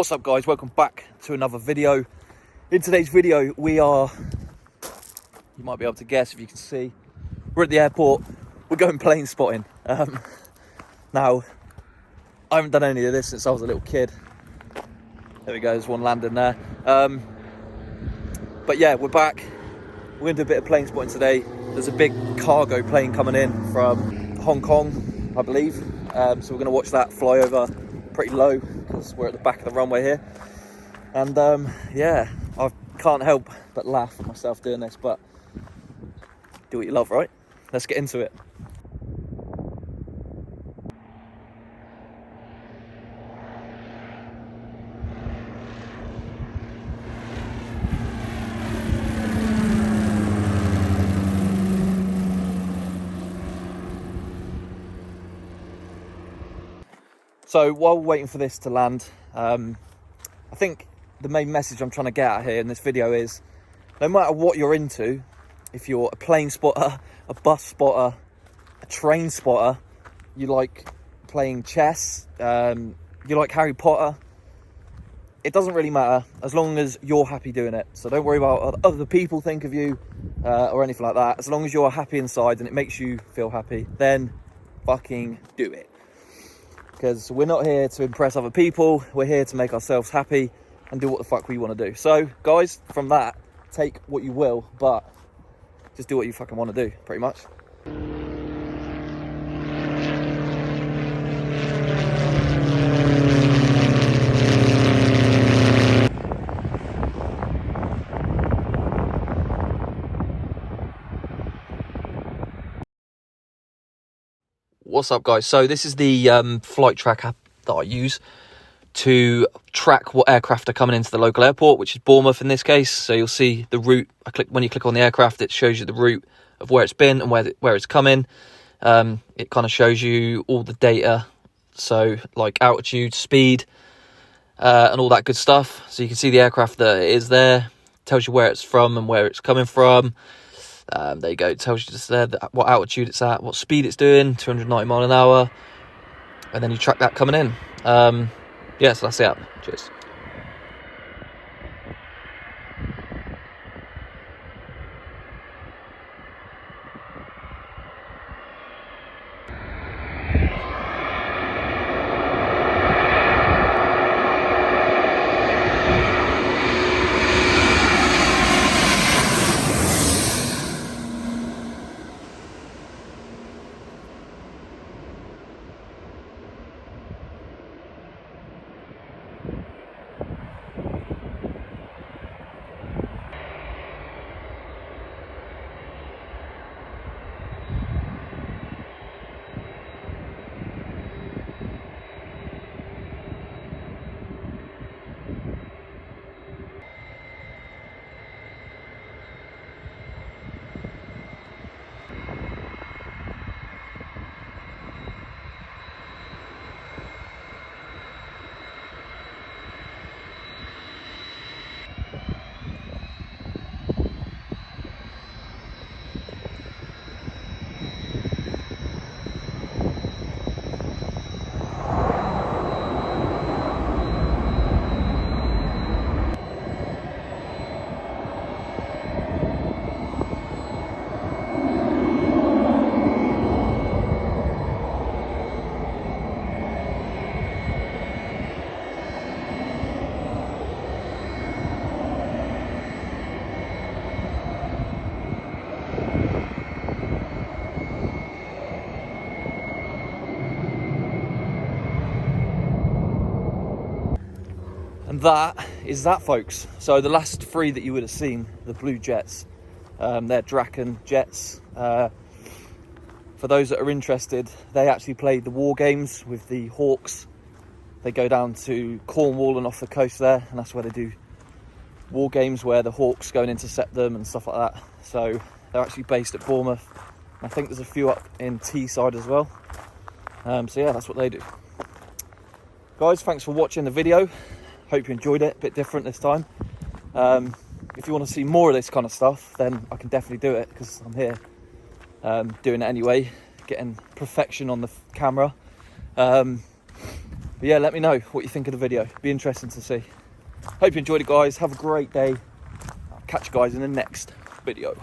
What's up guys, welcome back to another video. In today's video we are, you might be able to guess if you can see, we're at the airport, we're going plane spotting. Now, I haven't done any of this since I was a little kid. There we go, there's one landing there. But yeah, we're back. We're gonna do a bit of plane spotting today. There's a big cargo plane coming in from Hong Kong, I believe. So we're gonna watch that fly over pretty low because we're at the back of the runway here. And yeah, I can't help but laugh at myself doing this, but do what you love, right? Let's get into it. So while we're waiting for this to land, I think the main message I'm trying to get at here in this video is, no matter what you're into, if you're a plane spotter, a bus spotter, a train spotter, you like playing chess, you like Harry Potter, it doesn't really matter as long as you're happy doing it. So don't worry about what other people think of you or anything like that. As long as you're happy inside and it makes you feel happy, then fucking do it. Because we're not here to impress other people, we're here to make ourselves happy and do what the fuck we want to do. So guys, from that, take what you will, but just do what you fucking want to do, pretty much. What's up guys? So this is the flight track app that I use to track what aircraft are coming into the local airport, which is Bournemouth in this case. So you'll see the route. When you click on the aircraft, it shows you the route of where it's been and where it's coming. It kind of shows you all the data, so like altitude, speed, and all that good stuff. So you can see the aircraft that is there, tells you where it's from and where it's coming from. There you go, it tells you just there what altitude it's at, what speed it's doing, 290 mile an hour, and then you track that coming in. Yeah, so that's the app. Cheers. And that is that, folks. So the last three that you would have seen, the blue jets, they're Draken jets. For those that are interested, they actually played the war games with the Hawks. They go down to Cornwall and off the coast there, and that's where they do war games where the Hawks go and intercept them and stuff like that. So they're actually based at Bournemouth. I think there's a few up in Teesside as well. So yeah, that's what they do. Guys, thanks for watching the video. Hope you enjoyed it, a bit different this time. If you want to see more of this kind of stuff, then I can definitely do it, because I'm here doing it anyway, getting perfection on the camera. But yeah, let me know what you think of the video. Be interesting to see. Hope you enjoyed it, guys. Have a great day. I'll catch you guys in the next video.